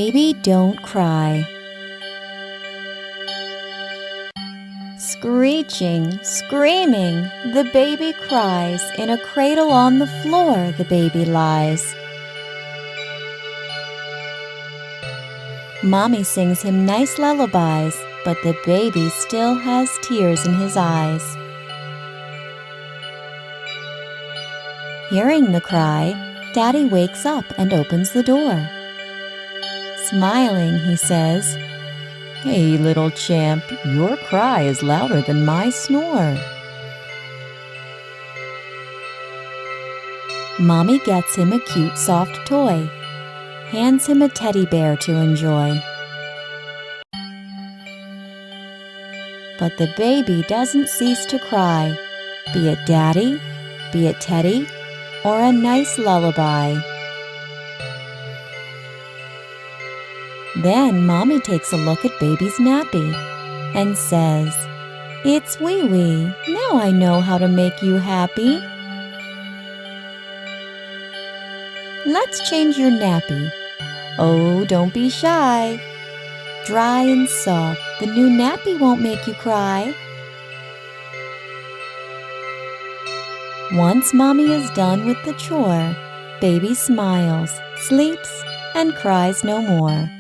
Baby, don't cry. Screeching, screaming, the baby cries. In a cradle on the floor, the baby lies. Mommy sings him nice lullabies, but the baby still has tears in his eyes. Hearing the cry, Daddy wakes up and opens the door. Smiling, he says, "Hey, little champ, your cry is louder than my snore." Mommy gets him a cute soft toy, hands him a teddy bear to enjoy. But the baby doesn't cease to cry, be it Daddy, be it Teddy, or a nice lullaby. Then Mommy takes a look at baby's nappy and says, "It's wee wee, now I know how to make you happy. Let's change your nappy. Oh, don't be shy. Dry and soft, the new nappy won't make you cry." Once Mommy is done with the chore, baby smiles, sleeps, and cries no more.